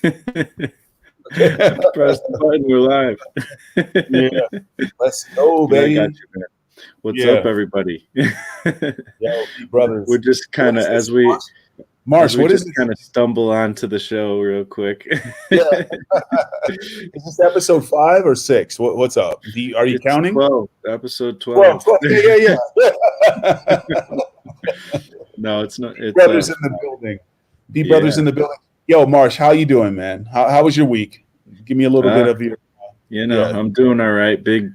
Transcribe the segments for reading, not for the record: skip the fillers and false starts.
Press the button. We're live. Yeah, let's go, Yeah, I baby. got you, man. What's Yeah, up, everybody? yo, brothers. We're just What kind of is this, as we Marsh? What is just this? kind of stumble onto the show real quick. Yeah, is this episode 5 or 6? What's up? Are you It's counting? 12, episode 12. 12. Yeah. No, it's not. It's Brothers in the building. B brothers yeah. in the building. Yo, Marsh, how you doing, man? How was your week? Give me a little bit of your. Yeah. I'm doing all right. Big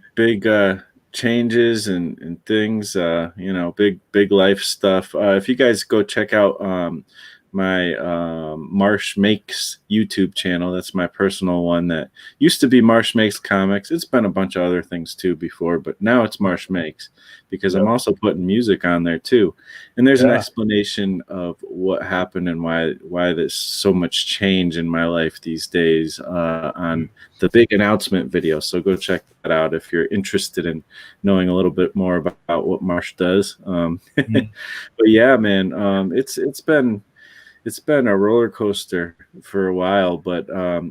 changes and things, big life stuff. If you guys go check out my Marsh Makes YouTube channel, that's my personal one that used to be Marsh Makes Comics. It's been a bunch of other things too before, but now it's Marsh Makes because I'm also putting music on there too. And there's an explanation of what happened and why there's so much change in my life these days on the big announcement video. So go check that out if you're interested in knowing a little bit more about what Marsh does. But yeah, man, it's been a roller coaster for a while, but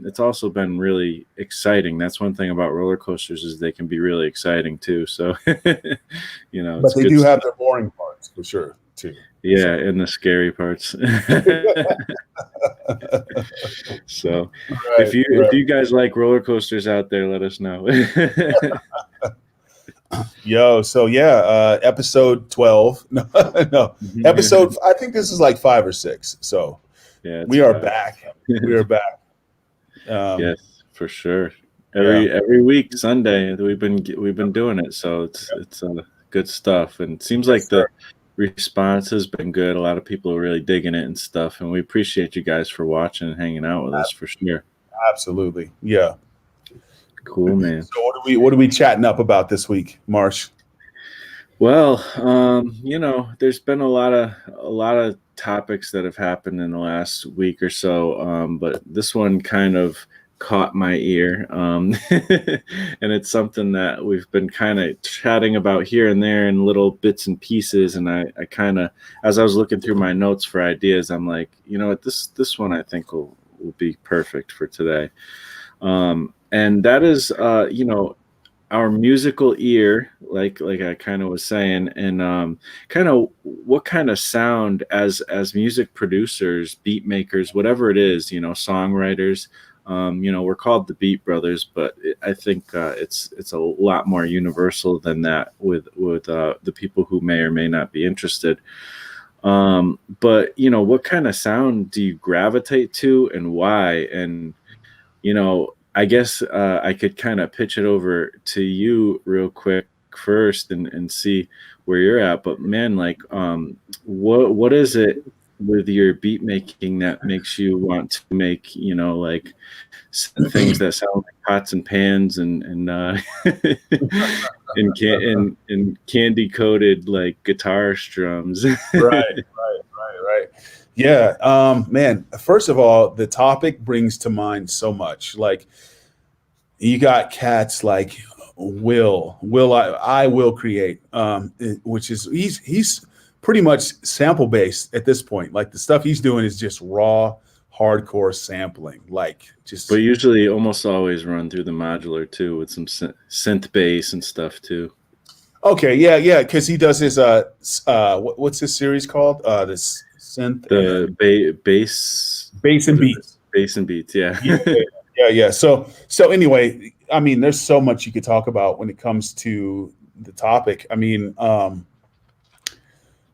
it's also been really exciting. That's one thing about roller coasters is they can be really exciting too. So, But it's they good do stuff. have their boring parts for sure too. Yeah, and the scary parts. So, if you guys like roller coasters out there, let us know. Yo, so yeah, episode 12. No, episode. I think this is like 5 or 6. So yeah, we are back. We are back. Yes, for sure. Every week Sunday we've been doing it, so it's good stuff, and it seems like the response has been good. A lot of people are really digging it and stuff, and we appreciate you guys for watching and hanging out with us for sure. Absolutely, yeah. Cool, man. So what are we chatting up about this week, Marsh? Well, there's been a lot of topics that have happened in the last week or so, but this one kind of caught my ear, and it's something that we've been kind of chatting about here and there in little bits and pieces. And I kind of, as I was looking through my notes for ideas, I'm like, you know what, this one I think will be perfect for today. And that is, our musical ear, like I kind of was saying, and kind of what kind of sound as music producers, beat makers, whatever it is, songwriters. We're called the Beat Brothers, but I think it's a lot more universal than that with the people who may or may not be interested. But what kind of sound do you gravitate to and why? And I guess I could kind of pitch it over to you real quick first and see where you're at. But man, like, what is it with your beat making that makes you want to make, like things that sound like pots and pans and and candy coated like guitar strums? Right. Yeah, man. First of all, the topic brings to mind so much. Like, you got cats like I will create, which is he's pretty much sample based at this point. Like the stuff he's doing is just raw, hardcore sampling. Like just. But usually, almost always run through the modular too with some synth bass and stuff too. Okay, yeah, because he does his what's his series called? This synth. Bass and beats. Yeah. So anyway, I mean, there's so much you could talk about when it comes to the topic. I mean,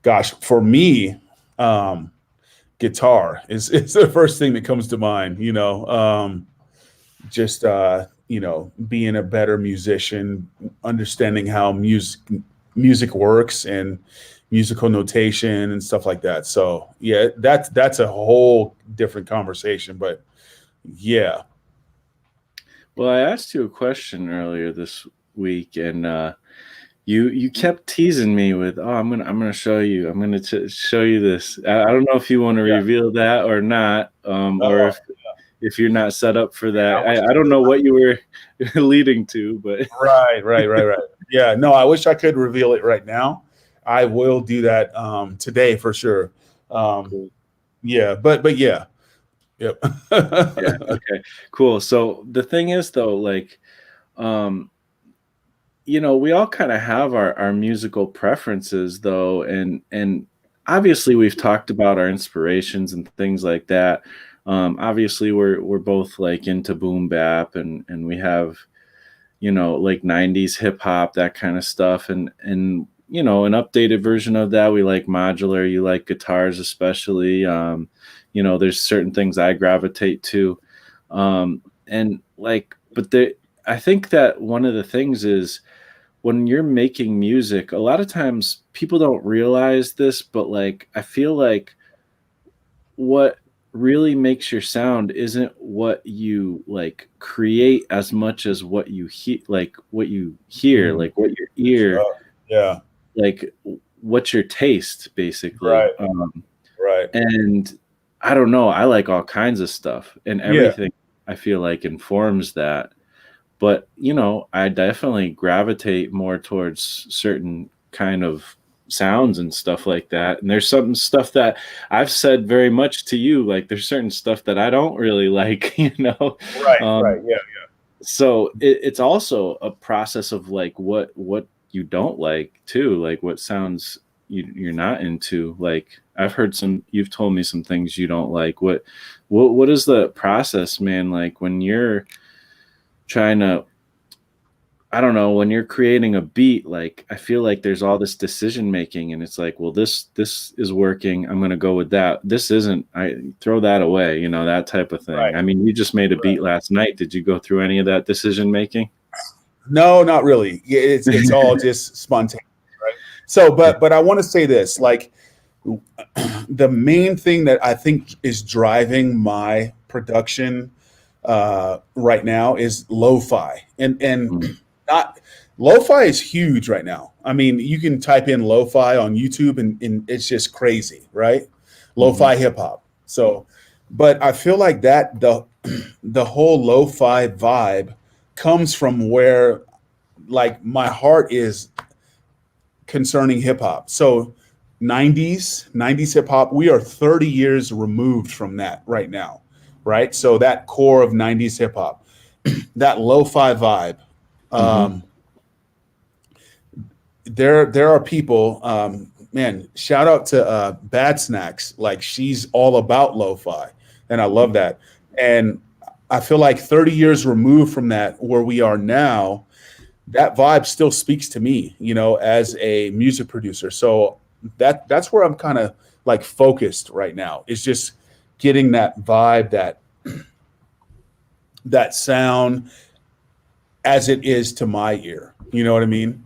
gosh, for me, guitar is the first thing that comes to mind. Just being a better musician, understanding how music works and musical notation and stuff like that. So yeah, that's a whole different conversation. But yeah. Well, I asked you a question earlier this week, and you kept teasing me with, "Oh, I'm gonna show you. I'm gonna show you this." I don't know if you want to reveal that or not, or if you're not set up for that. I don't know what you were leading to, but right. Yeah, no, I wish I could reveal it right now. I will do that today for sure. Cool. Yeah, but yeah. Yep. Yeah. Okay. Cool. So the thing is though, like, um, we all kind of have our musical preferences though, and obviously we've talked about our inspirations and things like that. Obviously we're both like into boom bap and we have like 90s hip hop, that kind of stuff. And an updated version of that, we like modular, you like guitars especially. There's certain things I gravitate to. And like, but I think that one of the things is when you're making music, a lot of times people don't realize this, but like, I feel like what really makes your sound isn't what you like create as much as what you hear, Mm, like what your good ear, stuff. Yeah. like what's your taste basically. Right. Right. And I don't know, I like all kinds of stuff and Yeah. everything I feel like informs that. But I definitely gravitate more towards certain kind of sounds and stuff like that. And there's some stuff that I've said very much to you, like there's certain stuff that I don't really like, Right. um, Right. Yeah. so it's also a process of like what you don't like too, like what sounds you're not into. Like you've told me some things you don't like. What is the process, man, like when you're trying to, I don't know, when you're creating a beat, like I feel like there's all this decision making and it's like, well, this is working, I'm gonna go with that. This isn't, I throw that away, that type of thing. Right. I mean, you just made a beat Right. last night. Did you go through any of that decision making? No, not really. Yeah, it's all just spontaneous, right? So, but I want to say this, like the main thing that I think is driving my production right now is lo-fi, and Mm, not lo-fi is huge right now. I mean, you can type in lo-fi on YouTube and it's just crazy, right? mhm, Lo-fi hip hop. So, but I feel like that the whole lo-fi vibe comes from where like my heart is concerning hip hop. So 90s hip hop, we are 30 years removed from that right now, right? So that core of 90s hip hop, that lo-fi vibe, mhm. um, there are people, man, shout out to Bad Snacks, like she's all about lo-fi and I love that. And I feel like 30 years removed from that where we are now, that vibe still speaks to me, as a music producer. So that's where I'm kind of like focused right now. Is just getting that vibe, that sound as it is to my ear. You know what I mean?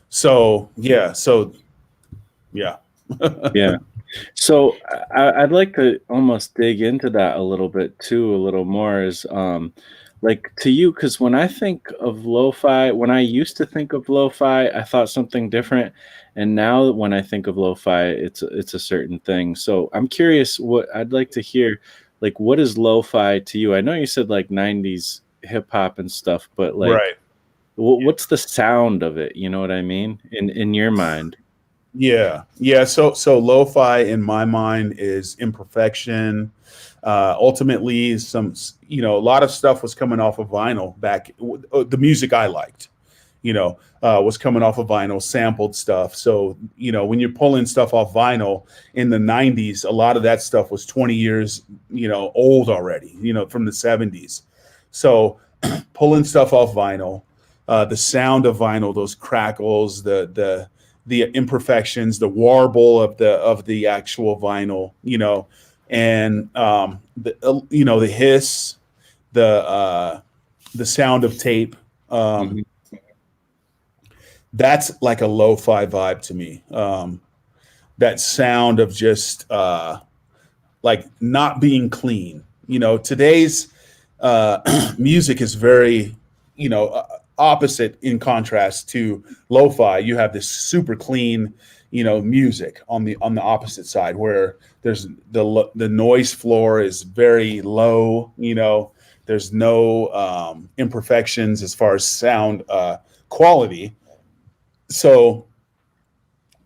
So yeah, yeah. Yeah. So I'd like to almost dig into that a little bit too, a little more is like to you, because when I think of lo-fi, when I used to think of lo-fi, I thought something different. And now when I think of lo-fi, it's a certain thing. So I'm curious what I'd like to hear, like what is lo-fi to you? I know you said like 90s hip hop and stuff, but like Right. what's the sound of it? You know what I mean? In your mind. Yeah, yeah. So lo-fi in my mind is imperfection. Ultimately, a lot of stuff was coming off of vinyl back. The music I liked, was coming off of vinyl, sampled stuff. So when you're pulling stuff off vinyl in the '90s, a lot of that stuff was 20 years, old already. From the '70s. So pulling stuff off vinyl, the sound of vinyl, those crackles, the imperfections, the warble of the actual vinyl, and the hiss, the sound of tape. Um, Mhm. that's like a lo-fi vibe to me. That sound of just like not being clean. Today's music is very, opposite in contrast to lo-fi. You have this super clean, music on the opposite side where there's the noise floor is very low. There's no imperfections as far as sound quality. So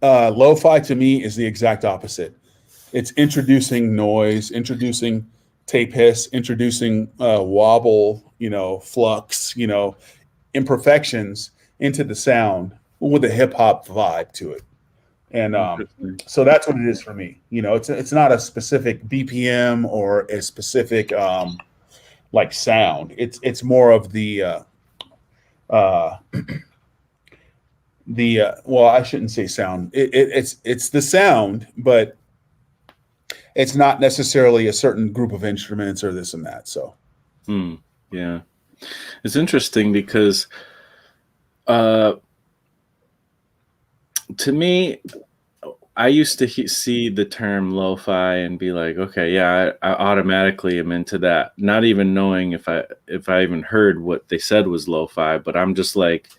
lo-fi to me is the exact opposite. It's introducing noise, introducing tape hiss, introducing wobble, flux, imperfections into the sound with a hip hop vibe to it. And Interesting. so that's what it is for me. It's not a specific BPM or a specific like sound. It's more of uh, the well, I shouldn't say sound. It's the sound, but it's not necessarily a certain group of instruments or this and that. So Yeah, it's interesting because uh, to me, I used to see the term lo-fi and be like, okay, yeah, I automatically am into that, not even knowing if I even heard what they said was lo-fi, but I'm just like,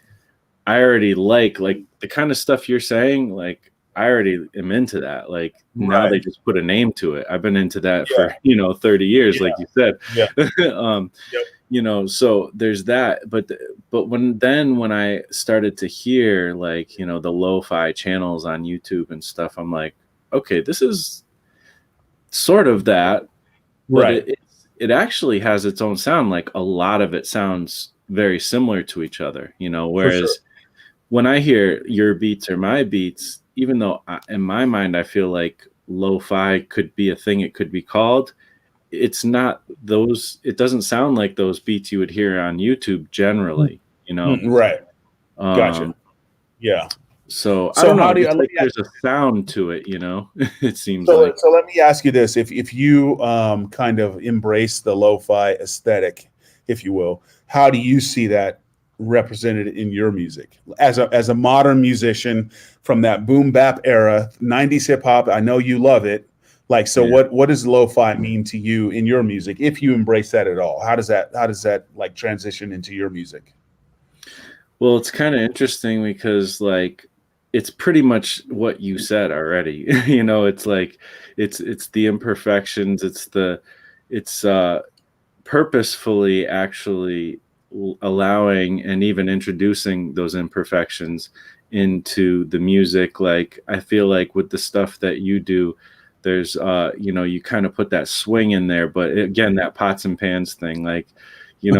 I already like the kind of stuff you're saying, like I already am into that. Like now right, they just put a name to it. I've been into that yeah, for, 30 years, yeah, like you said. yeah, um, yep, so there's that, but when I started to hear like, the lo-fi channels on YouTube and stuff, I'm like, okay, this is sort of that, but right, it actually has its own sound. Like a lot of it sounds very similar to each other, for sure. whereas when I hear your beats or my beats, even though in my mind I feel like lo-fi could be a thing it could be called, it's not those. It doesn't sound like those beats you would hear on YouTube generally, Right, gotcha. Um, Yeah. so I So don't how know. do you? It's Let like me there's a sound to it, It seems So, like. so let me ask you this: if you kind of embrace the lo-fi aesthetic, if you will, how do you see that represented in your music as a modern musician from that boom bap era, '90s hip hop? I know you love it. Like, so Yeah. what does lo-fi mean to you in your music? If you embrace that at all, how does that like transition into your music? Well, it's kind of interesting because like it's pretty much what you said already. It's like it's the imperfections, it's purposefully actually allowing and even introducing those imperfections into the music. Like I feel like with the stuff that you do, there's you kind of put that swing in there, but again, that pots and pans thing, like you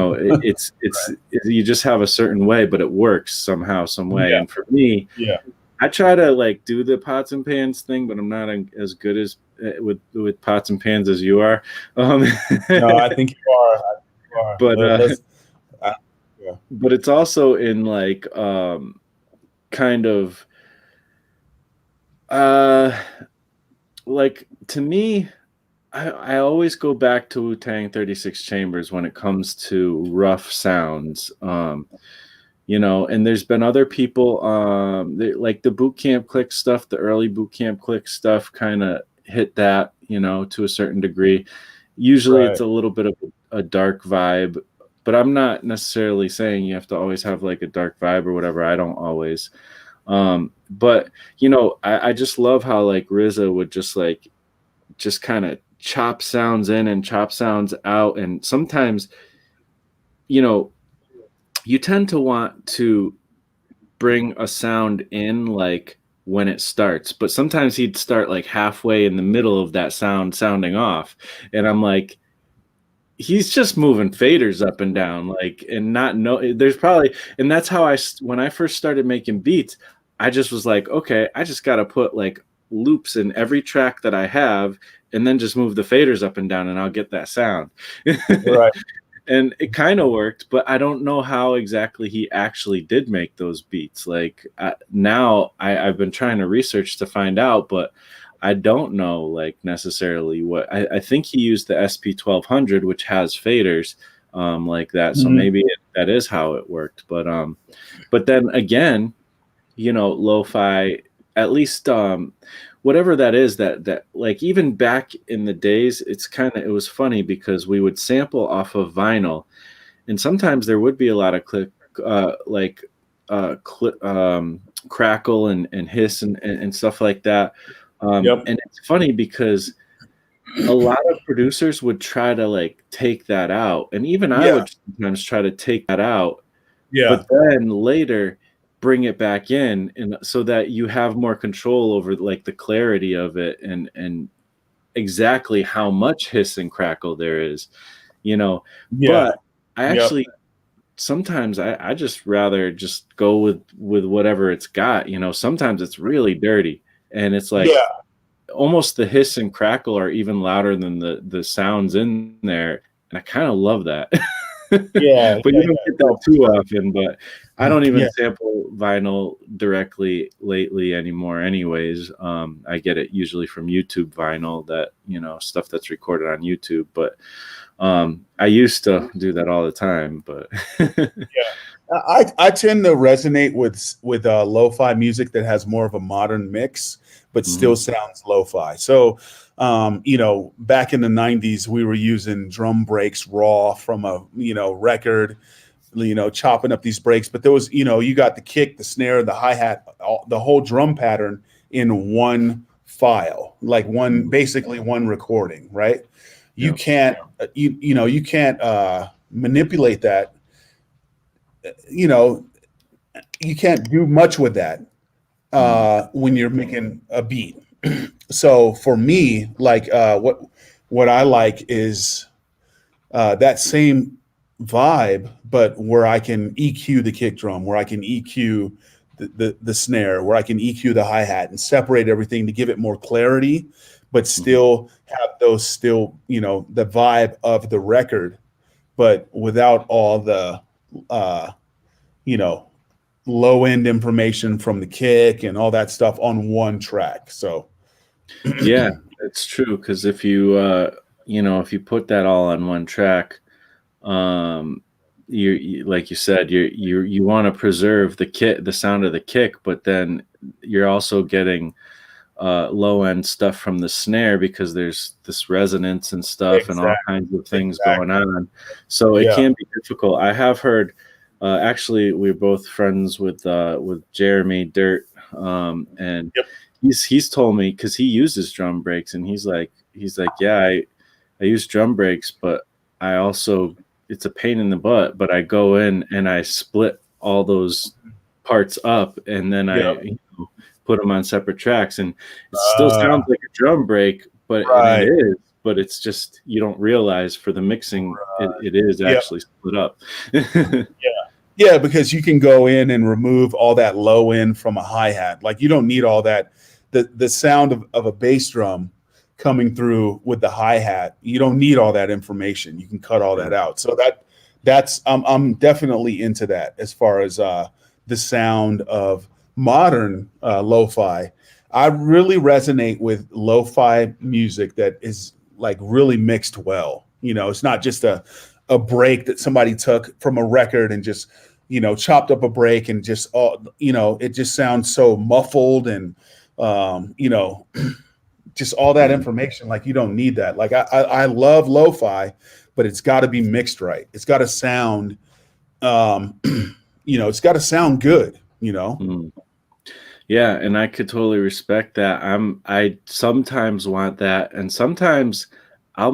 just have a certain way, but it works somehow, some way. Yeah, And for me, yeah. I try to like do the pots and pans thing, but I'm not as good as with pots and pans as you are. um No, I think you are. I think you are. but Uh, yeah. but it's also in like kind of uh like to me, I always go back to Wu-Tang 36 Chambers when it comes to rough sounds. And there's been other people, like the boot camp click stuff, the early boot camp click stuff kind of hit that, to a certain degree. Usually it's Right. a little bit of a dark vibe, but I'm not necessarily saying you have to always have like a dark vibe or whatever. I don't always. But I just love how like RZA would just kind of chop sounds in and chop sounds out. And sometimes, you know, you tend to want to bring a sound in like when it starts, but sometimes he'd start like halfway in the middle of that sound sounding off. And I'm like, he's just moving faders up and down, like, and not know there's probably, and that's how when I first started making beats, I just was like, okay, I just got to put like loops in every track that I have and then just move the faders up and down and I'll get that sound. Right. And it kind of worked, but I don't know how exactly he actually did make those beats. Like now I've been trying to research to find out, but I don't know like necessarily what I think he used the SP 1200, which has faders like that. So Mhm. maybe that is how it worked. But then again, lo-fi, at least whatever that is, that like even back in the days, it was funny because we would sample off of vinyl, and sometimes there would be a lot of like crackle and hiss and stuff like that. Yep. And it's funny because a lot of producers would try to like take that out, and even I Yeah. would sometimes try to take that out, Yeah. but then later bring it back in, and so that you have more control over like the clarity of it, and exactly how much hiss and crackle there is, you know. Yeah. But I Yep. actually sometimes I just rather just go with whatever it's got, you know. Sometimes it's really dirty and it's like Yeah. almost the hiss and crackle are even louder than the sounds in there, and I kind of love that. Yeah. But Yeah. you don't Yeah. get No, that for too sure. often. But I don't even Yeah. sample vinyl directly lately anymore. Anyways, I get it usually from YouTube vinyl, that stuff that's recorded on YouTube. But I used to do that all the time. But Yeah. I tend to resonate with lo-fi music that has more of a modern mix, but Mhm. still sounds lo-fi. So, back in the '90s, we were using drum breaks raw from a record, chopping up these breaks. But there was, you got the kick, the snare, the hi-hat, the whole drum pattern in one file, like Mhm. basically one recording, right? You Yep. can't, you can't manipulate that. You know, you can't do much with that Mhm. when you're making a beat. So for me, like what I like is that same vibe, but where I can EQ the kick drum, where I can EQ the snare, where I can EQ the hi-hat and separate everything to give it more clarity, but Mhm. still have those the vibe of the record, but without all the uh, you know, low end information from the kick and all that stuff on one track. So Yeah, it's true. Because if if you put that all on one track, um, like you said, you want to preserve the sound of the kick, but then you're also getting low end stuff from the snare because there's this resonance and stuff and all exactly, kinds of things going exactly. on. So it Yeah. can be difficult. I have heard, actually, we're both friends with Jeremy Dirt, and Yep. he's told me because he uses drum breaks, and he's like, yeah, I use drum breaks, but I also it's a pain in the butt, but I go in and I split all those parts up, and then I Yep. put them on separate tracks, and it still Uh, sounds like a drum break, and it right. is, but it's just you don't realize for the mixing it is Yep. actually split up. Yeah. Yeah, because you can go in and remove all that low end from a hi-hat. Like you don't need all that. The sound of a bass drum coming through with the hi-hat, you don't need all that information. You can cut all Yeah. that out. So that's I'm definitely into that as far as the sound of modern lo-fi. I really resonate with lo-fi music that is like really mixed well. It's not just a break that somebody took from a record and just chopped up a break and just it just sounds so muffled and um, you know just all that Mhm. information. Like you don't need that. Like I love lo-fi, but it's got to be mixed right. It's got to sound um, it's got to sound good. Mhm. Yeah, and I could totally respect that. I sometimes want that, and sometimes I'll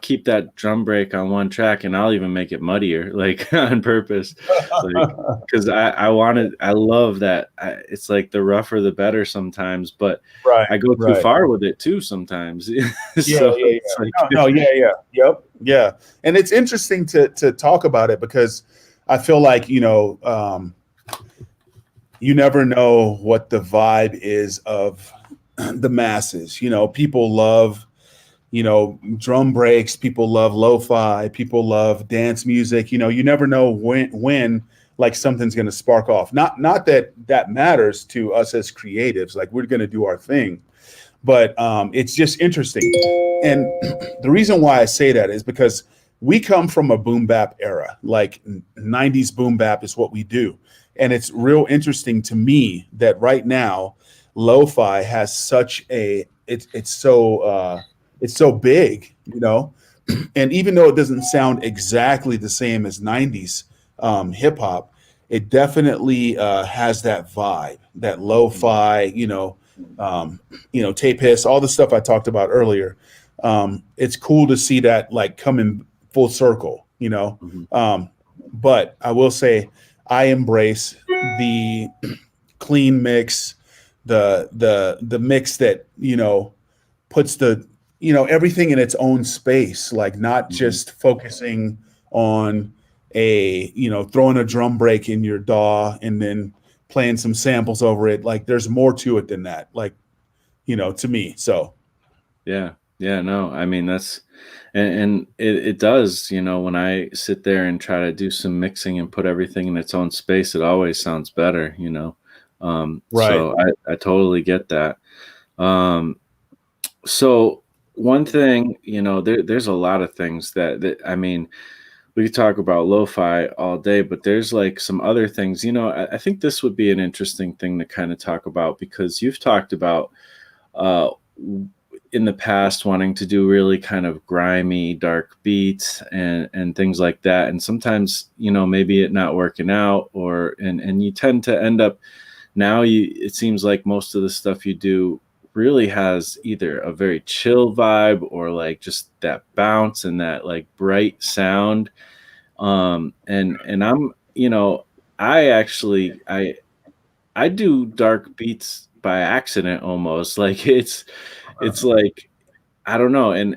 keep that drum break on one track, and I'll even make it muddier, like on purpose, like because I love that. It's like the rougher the better sometimes, but Right, I go too right. far with it too sometimes. Yeah, So yeah, it's yeah. like, No, no, yeah, yeah. Yep, yeah. And it's interesting to talk about it because I feel like, you never know what the vibe is of the masses. People love, drum breaks, people love lo-fi, people love dance music. You never know when like something's going to spark off. Not that that matters to us as creatives, like we're going to do our thing, but it's just interesting. And the reason why I say that is because we come from a boom bap era, like '90s boom bap is what we do. And it's real interesting to me that right now, lo-fi has such a it's so big, and even though it doesn't sound exactly the same as '90s hip hop, it definitely has that vibe, that lo-fi, tape hiss, all the stuff I talked about earlier. It's cool to see that like coming full circle. Mhm. Um, but I will say I embrace the clean mix, the mix that puts the, everything in its own space, like not Mhm. just focusing on throwing a drum break in your DAW and then playing some samples over it. Like there's more to it than that, like, to me. So Yeah. Yeah. No, I mean, and it does, when I sit there and try to do some mixing and put everything in its own space, it always sounds better. right. So I totally get that. Um, so one thing, there's a lot of things that I mean, we could talk about lo-fi all day, but there's like some other things, I think this would be an interesting thing to kind of talk about because you've talked about uh, in the past wanting to do really kind of grimy, dark beats and things like that. And sometimes, maybe it not working out and you tend to end up now it seems like most of the stuff you do really has either a very chill vibe or like just that bounce and that like bright sound. And I'm, I actually I do dark beats by accident almost. Like it's like I don't know, and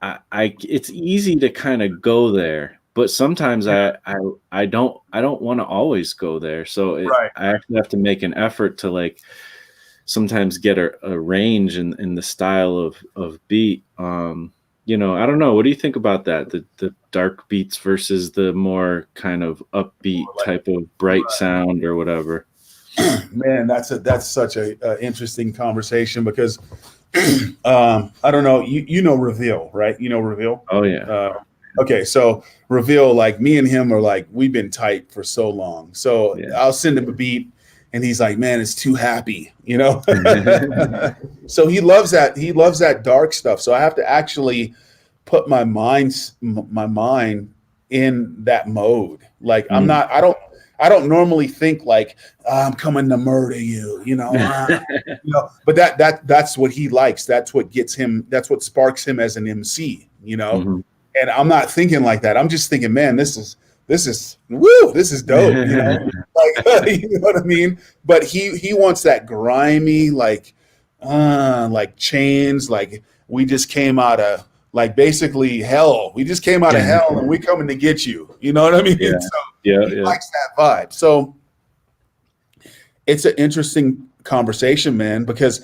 I it's easy to kind of go there, but sometimes Yeah. I don't want to always go there. So Right. I actually have to make an effort to like sometimes get a range in the style of beat. I don't know. What do you think about that? The dark beats versus the more kind of upbeat Like, type of bright sound or whatever. man, that's such a interesting conversation because I don't know, Reveal, right? Reveal. Oh yeah. Okay, so Reveal, like me and him are like we've been tight for so long. So Yeah. I'll send him a beat, and he's like, "Man, it's too happy," So he loves that. He loves that dark stuff. So I have to actually put my mind in that mode. Like I'm Mm. not. I don't normally think like I'm coming to murder you. But that's what he likes. That's what gets him. That's what sparks him as an MC. Mhm. And I'm not thinking like that. I'm just thinking, man, this is woo, this is dope, like you know what I mean? But he wants that grimy, like chains, like we just came out of like basically hell. We just came out of hell and we coming to get you. You know what I mean? Yeah. So Yeah. he Yeah. likes that vibe. So it's an interesting conversation, man, because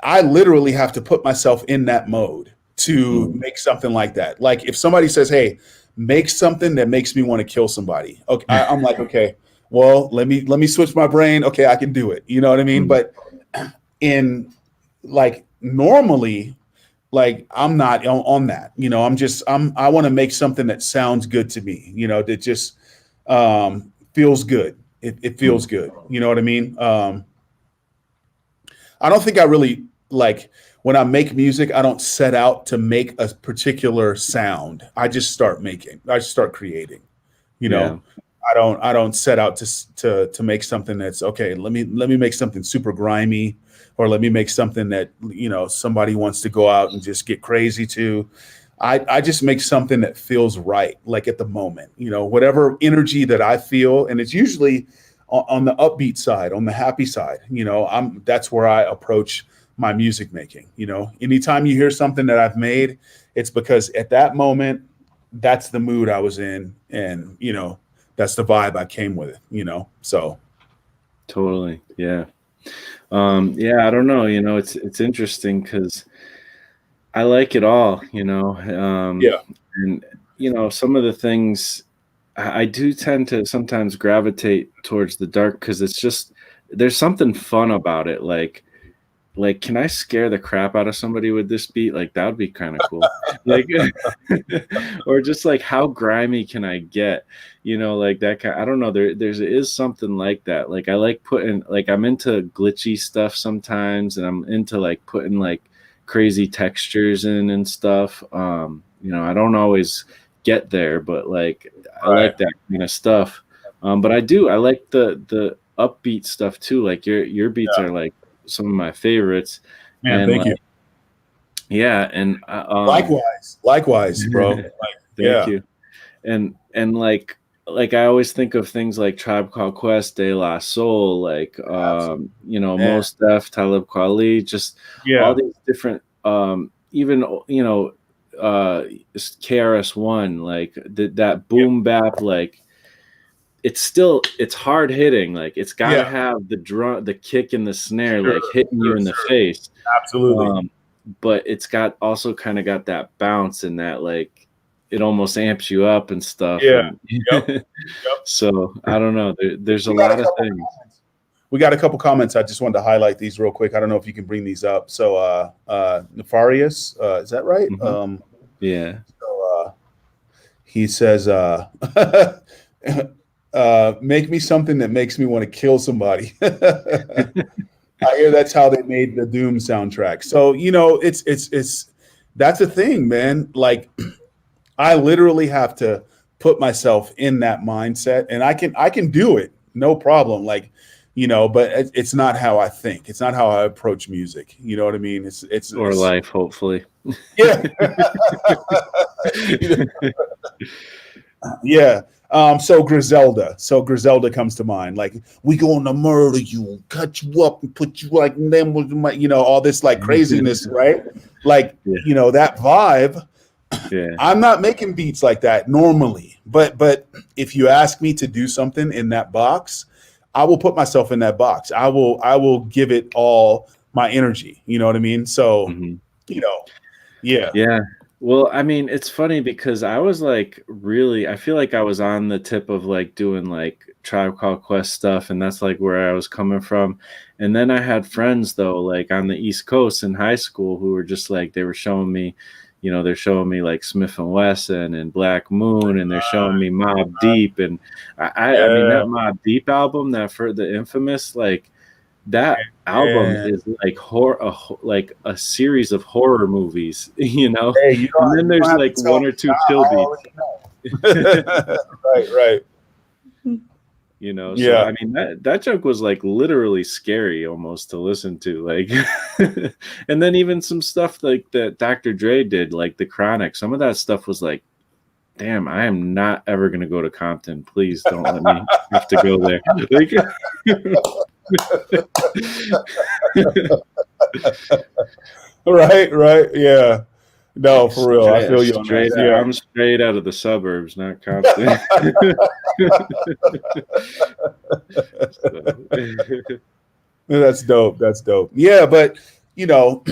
I literally have to put myself in that mode to Mm. make something like that. Like if somebody says, "Hey, make something that makes me want to kill somebody," okay, I'm like, okay, well, let me switch my brain. Okay, I can do it. You know what I mean? Mm. But in like normally, like I'm not on that. I want to make something that sounds good to me. That just feels good. It feels Mm. good. You know what I mean? I don't think I really like when I make music, I don't set out to make a particular sound. I just start making. I just start creating. You Yeah. know, I don't set out to make something that's okay. Let me make something super grimy, or let me make something that somebody wants to go out and just get crazy to. I just make something that feels right, like at the moment. Whatever energy that I feel, and it's usually on the upbeat side, on the happy side. That's where I approach my music making. Anytime you hear something that I've made, it's because at that moment, that's the mood I was in, and that's the vibe I came with it. So Totally. Yeah. Yeah, I don't know, it's interesting because I like it all, yeah, and some of the things I do tend to sometimes gravitate towards the dark because it's just there's something fun about it. Like, can I scare the crap out of somebody with this beat? Like, that would be kind of cool. Like, or just like how grimy can I get? Like that kind. I don't know. There is something like that. Like, I like putting like I'm into glitchy stuff sometimes, and I'm into like putting like crazy textures in and stuff. I don't always get there, but like I right. like that kind of stuff. But I like the upbeat stuff too. Like your beats Yeah, are like some of my favorites, man. and Thank you. like yeah, and Likewise, bro. Like, thank yeah, you, and like I always think of things like Tribe Called Quest, De La Soul, like absolutely, man. Mos Def, Talib Kweli, just all Yeah, these different even KRS-One, like that boom bap, like it's hard hitting, like it's got to Yeah, have the drum, the kick and the snare, sure, like hitting you sure, in the sure. face. Absolutely. But it's got also kind of got that bounce and that, like, it almost amps you up and stuff. Yeah. And Yep. Yep. so I don't know. There's a We got a lot of couple things. comments. We got a couple comments. I just wanted to highlight these real quick. I don't know if you can bring these up. So Nefarious, is that right? Mhm. Yeah. So he says, make me something that makes me want to kill somebody. I hear that's how they made the Doom soundtrack. So, it's that's a thing, man. Like, I literally have to put myself in that mindset, and I can do it, no problem. Like, but it's not how I think. It's not how I approach music. You know what I mean? Or It's life, hopefully. yeah. Yeah. So Griselda. So Griselda comes to mind. Like, we going to murder you, cut you up, and put you like them with my, all this like craziness, right? Like, Yeah. that vibe. Yeah. I'm not making beats like that normally, but if you ask me to do something in that box, I will put myself in that box. I will give it all my energy. You know what I mean? So, Mhm. Yeah. Yeah. Well, I mean, it's funny because I was like really, I feel like I was on the tip of like doing like Tribe Called Quest stuff, and that's like where I was coming from. And then I had friends though, like on the East Coast in high school, who were just like, they were showing me, they're showing me like Smith and Wesson and Black Moon, and they're showing me Mobb Deep, and I mean Yeah. that Mobb Deep album, that for the infamous, like that album And is like like a series of horror movies, hey, and then you don't there's have to like tell one or me. two I chill beats, already know. Right, right. So Yeah. I mean that joke was like literally scary almost to listen to, like and then even some stuff like that Dr. Dre did, like the Chronic, some of that stuff was like, damn, I am not ever gonna go to Compton, please don't let me have to go there, like Right, right. Yeah. No, for real. I feel you on that. straight Yeah. I'm straight out of the suburbs, not Compton. So, That's dope. That's dope. Yeah, but you know,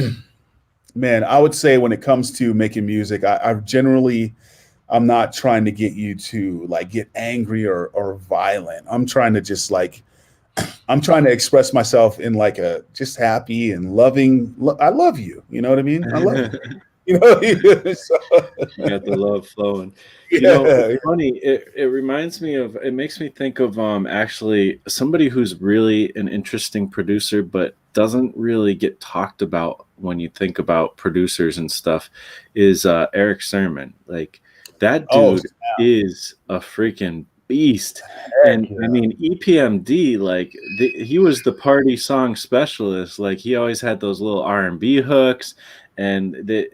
man, I would say when it comes to making music, I generally I'm not trying to get you to like get angry or violent. I'm trying to just like I'm trying to express myself in like a just happy and loving. I love you. You know what I mean? I love you. You know. So, you got the love flowing. It's yeah. funny. It reminds me of. It makes me think of actually somebody who's really an interesting producer, but doesn't really get talked about when you think about producers and stuff. Is Eric Sermon. Like that Oh, dude is a freaking beast. heck And yeah. I mean, EPMD, like he was the party song specialist. Like he always had those little R&B hooks, and the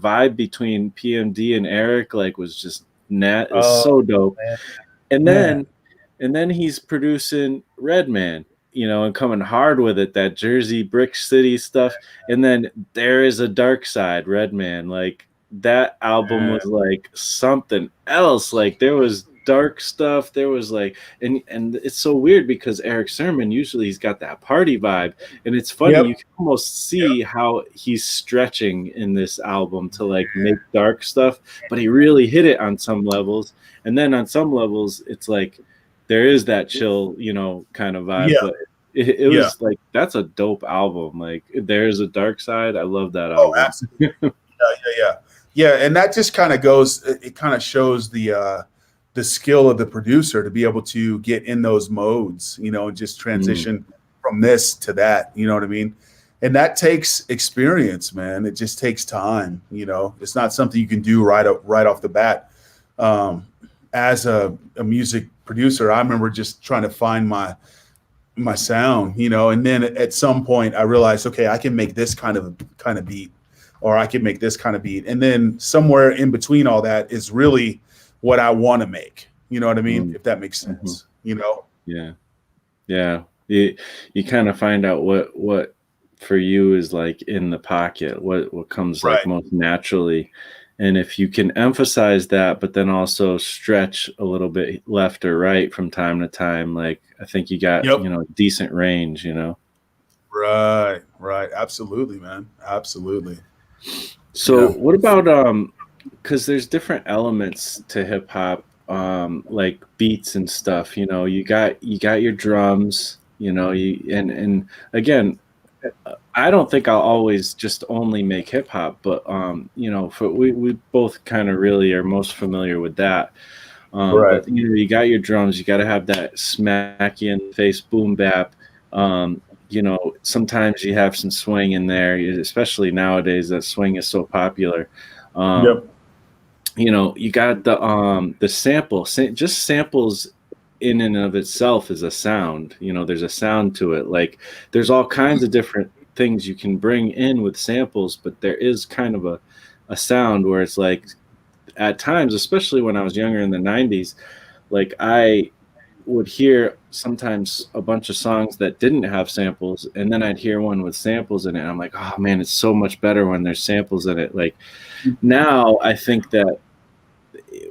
vibe between PMD and Eric like was just is Oh so dope. man, And man. then he's producing Redman, and coming hard with it, that Jersey Brick City stuff. And then There Is a Dark Side, Redman, like that album Man. was like something else. Like there was dark stuff, there was like, and it's so weird because Eric Sermon, usually he's got that party vibe, and it's funny, Yep. you can almost see how he's stretching in this album to like make dark stuff, but he really hit it on some levels. And then on some levels it's like there is that chill, kind of vibe, Yeah. but it Yeah. was like, that's a dope album. Like There's a Dark Side, I love that Oh, album. absolutely. Yeah. And that just kind of goes. It kind of shows the skill of the producer to be able to get in those modes. And just transition from this to that. You know what I mean? And that takes experience, man. It just takes time. It's not something you can do right off the bat. As a music producer, I remember just trying to find my sound, and then at some point I realized, okay, I can make this kind of beat, or I can make this kind of beat. And then somewhere in between all that is really what I want to make. You know what I mean? If that makes sense, Yeah. You kind of find out what for you is like in the pocket, what comes like Right. most naturally. And if you can emphasize that, but then also stretch a little bit left or right from time to time, like I think you got, Yep. decent range, Right. Right. Absolutely, man. Absolutely. So Yeah. what about because there's different elements to hip hop, like beats and stuff, you got your drums, and again, I don't think I'll always just only make hip hop, but for we both kind of really are most familiar with that. Right. But you got your drums, you got to have that smack you in the face boom bap. Sometimes you have some swing in there, especially nowadays that swing is so popular. Um, Yep. you got the sample, just samples in and of itself is a sound. There's a sound to it. Like there's all kinds of different things you can bring in with samples, but there is kind of a sound where it's like at times, especially when I was younger in the 90s, like I would hear sometimes a bunch of songs that didn't have samples, and then I'd hear one with samples in it. And I'm like, oh man, it's so much better when there's samples in it. Like now I think that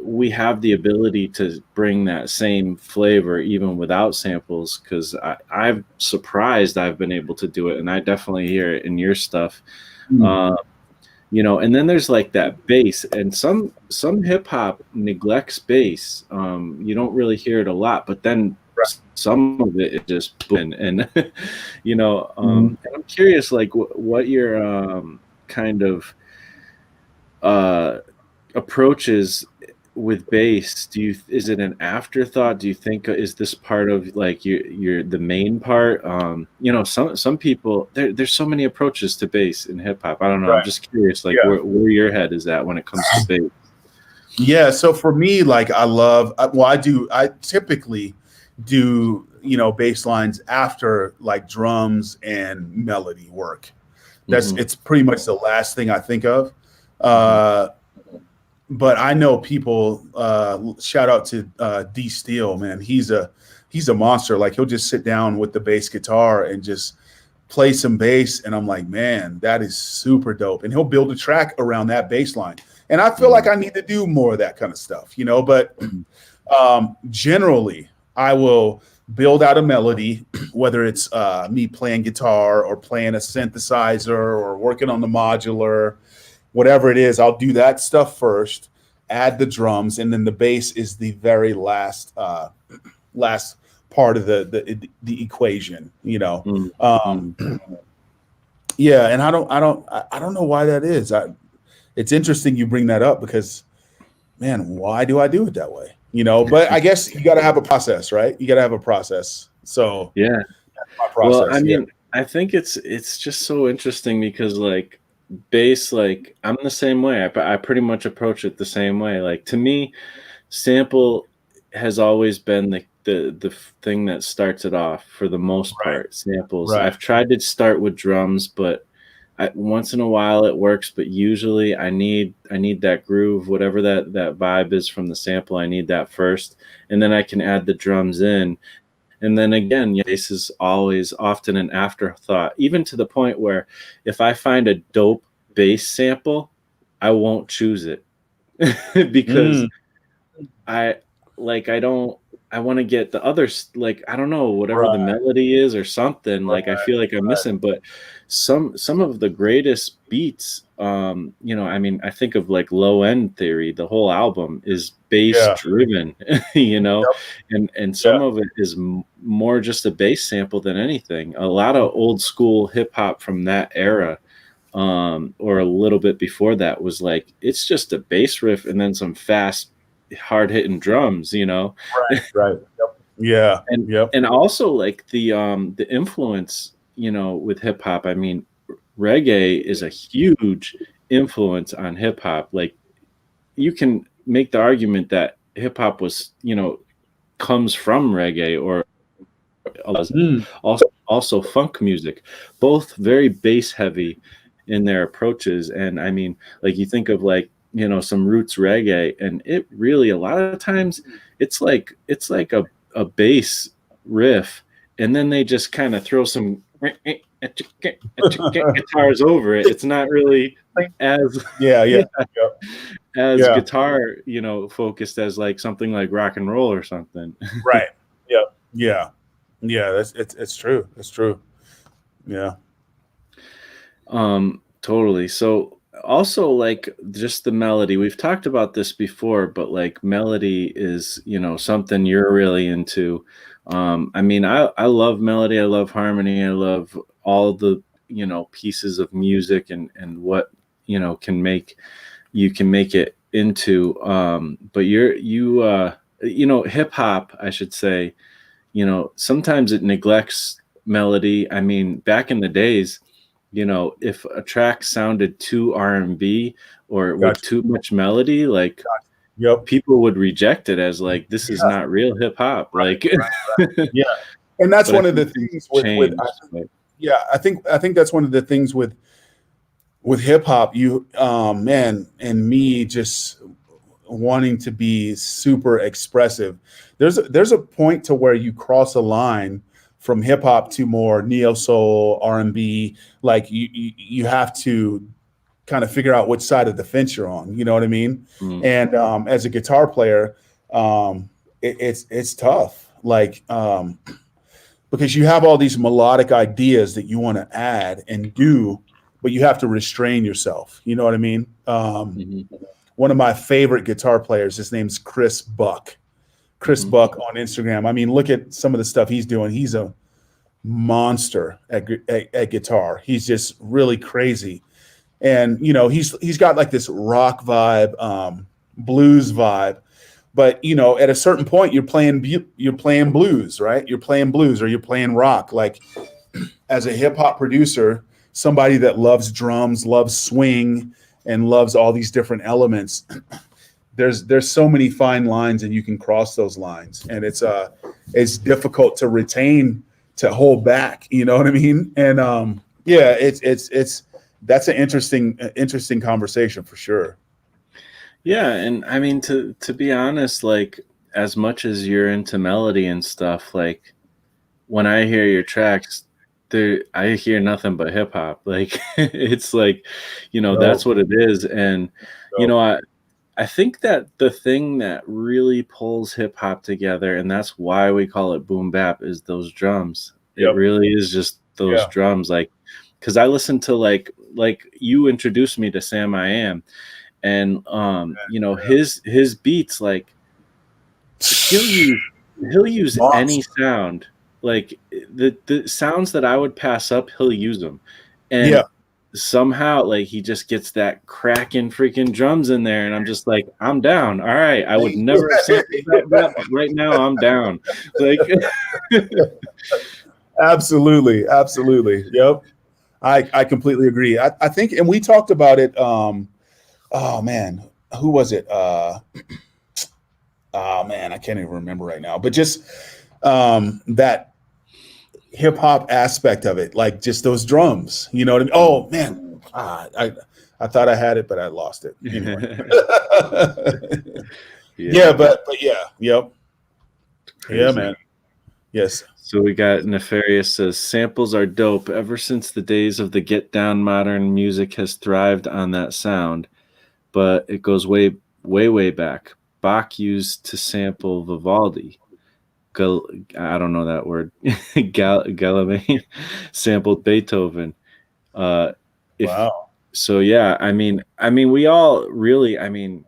we have the ability to bring that same flavor even without samples, because I'm surprised I've been able to do it, and I definitely hear it in your stuff. Mm. uh, and then there's like that bass, and some hip hop neglects bass. You don't really hear it a lot, but then Right. some of it is just booming. And Mhm. and I'm curious, like what your kind of uh, approaches with bass. Is it an afterthought? Do you think is this part of like your the main part? Some people there's so many approaches to bass in hip hop. I don't know. I'm Right. just curious, like Yeah. where your head is at when it comes to bass. Yeah. So for me, like I typically do, bass lines after like drums and melody work. Hmm. It's pretty much the last thing I think of. Hmm. Uh, but I know people. Shout out to D Steele, man. He's a monster. Like he'll just sit down with the bass guitar and just play some bass, and I'm like, man, that is super dope. And he'll build a track around that bass line. And I feel like I need to do more of that kind of stuff, But generally, I will build out a melody, whether it's me playing guitar or playing a synthesizer or working on the modular, whatever it is. I'll do that stuff first, add the drums, and then the bass is the very last part of the equation. Hmm. Um, yeah, and I don't know why that is. It's interesting you bring that up because, man, why do I do it that way? But I guess you got to have a process, right? You got to have a process. So Yeah. my Well, I process, yeah, mean, I think it's just so interesting because like bass, like I'm the same way. I pretty much approach it the same way. Like to me, sample has always been the thing that starts it off for the most right, part. Samples. right, I've tried to start with drums, but once in a while it works. But usually I need that groove, whatever that vibe is from the sample. I need that first, and then I can add the drums in. And then again, bass is always often an afterthought, even to the point where if I find a dope bass sample, I won't choose it because mm, I I don't I want to get the others, like I don't know, whatever the right, melody is or something, like I right, feel like I'm missing. But some of the greatest beats, I mean, I think of like Low End Theory, the whole album is bass yeah, driven, you know, yep, and yeah, some of it is more just a bass sample than anything. A lot of old school hip hop from that era, or a little bit before that, was like it's just a bass riff and then some fast hard hitting drums, right, right, yep, yeah, and yep, and also like the influence, with hip hop. I mean, reggae is a huge influence on hip hop. Like you can make the argument that hip hop was, comes from reggae, or mm, also funk music, both very bass heavy in their approaches. And I mean, like you think of like, some roots reggae, and it really a lot of times it's like a bass riff, and then they just kind of throw some guitars over it. It's not really as Yeah, yeah, yep, as yeah, guitar, focused as like something like rock and roll or something. right. Yep, yeah, yeah. It's true. It's true. Yeah. Totally. So also like just the melody. We've talked about this before, but like melody is, something you're really into. I mean, I love melody, I love harmony, I love all the, pieces of music and what, can make you can make it into but hip hop, I should say, sometimes it neglects melody. I mean, back in the days, if a track sounded too R&B or with Gotcha. too much melody, like Yep. people would reject it as like this is Yeah. not real hip hop. Right. Like, Yeah. And that's but I one of the think things things with changed. Like, yeah, I think that's one of the things with hip hop, you man, and me just wanting to be super expressive. There's a point to where you cross a line from hip hop to more neo soul, R&B. Like you have to kind of figure out which side of the fence you're on. You know what I mean? mm, And as a guitar player, it's tough. Like because you have all these melodic ideas that you want to add and do, but you have to restrain yourself. You know what I mean? mhm, One of my favorite guitar players, his name's Chris Buck. Chris mhm. Buck on Instagram. I mean, look at some of the stuff he's doing. He's a monster at guitar. He's just really crazy. And he's got like this rock vibe, blues vibe. But at a certain point, you're playing blues, right? You're playing blues or you're playing rock. Like as a hip hop producer, somebody that loves drums, loves swing, and loves all these different elements, there's so many fine lines, and you can cross those lines, and it's difficult to retain, to hold back. You know what I mean? And yeah, it's that's an interesting conversation for sure. Yeah, and I mean to be honest, like as much as you're into melody and stuff, like when I hear your tracks, I hear nothing but hip hop. Like it's like, that's Dope, what it is. And dope. I think that the thing that really pulls hip hop together, and that's why we call it boom bap, is those drums. It Yep. really is just those Yeah. drums. Like, because I listen to like you introduced me to Sam I Am, and Yeah. his beats, like he'll use he'll use any Monster. sound. Like the sounds that I would pass up, he'll use them, Yeah. and somehow like he just gets that cracking freaking drums in there, and I'm just like, I'm down. All right, I would never have sampled that, but right now I'm down. Like, Absolutely. Absolutely. Yep. I completely agree. I think, and we talked about it. Oh man, who was it? Oh man, I can't even remember right now. But just that hip hop aspect of it, like just those drums. You know what I mean? Oh man, I thought I had it, but I lost it. Anyway. Yeah, yeah, but yeah, yep, yeah, crazy. man. Yes. So we got Nefarious says samples are dope. Ever since the days of the get down, modern music has thrived on that sound, but it goes way, way, way back. Bach used to sample Vivaldi. I don't know that word. Galliani sampled Beethoven. If Wow. so, yeah. I mean, we all really. I mean,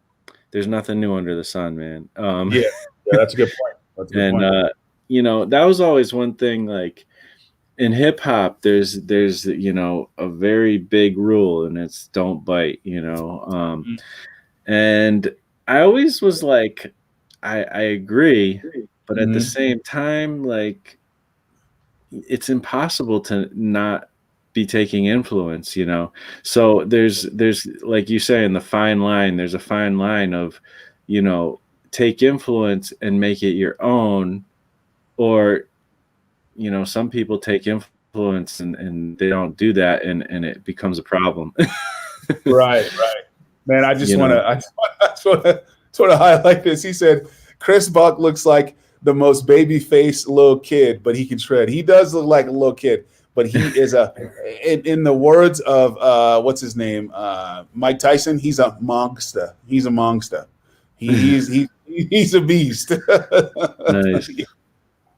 there's nothing new under the sun, man. Yeah. Yeah. That's a good point. That's a good And point. that was always one thing. Like in hip hop, there's a very big rule, and it's don't bite. Mhm. And I always was like, I agree, but at the Mhm. same time, like it's impossible to not be taking influence. So there's like you say in the fine line, there's a fine line of, you know, take influence and make it your own, or some people take influence and they don't do that, and it becomes a problem. Right. Right. Man, I just you want know to. I just want to highlight this. He said Chris Buck looks like the most baby faced little kid, but he can shred. He does look like a little kid, but he is in the words of what's his name, Mike Tyson, he's a monster. He's a monster. He's a beast. Nice.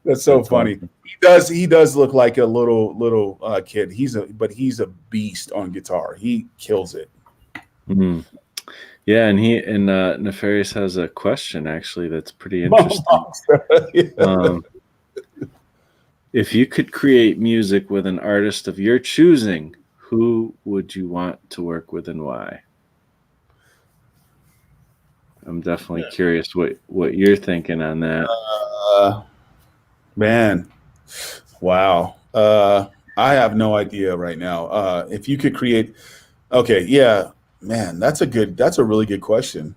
That's so That's funny. awesome. He does look like a little kid. He's a beast on guitar. He kills it. Mhm. Yeah, and Nefarious has a question actually that's pretty interesting. Yeah. If you could create music with an artist of your choosing, who would you want to work with and why? I'm definitely curious what you're thinking on that. Man, wow. I have no idea right now. If you could create, okay, yeah, man, that's a really good question.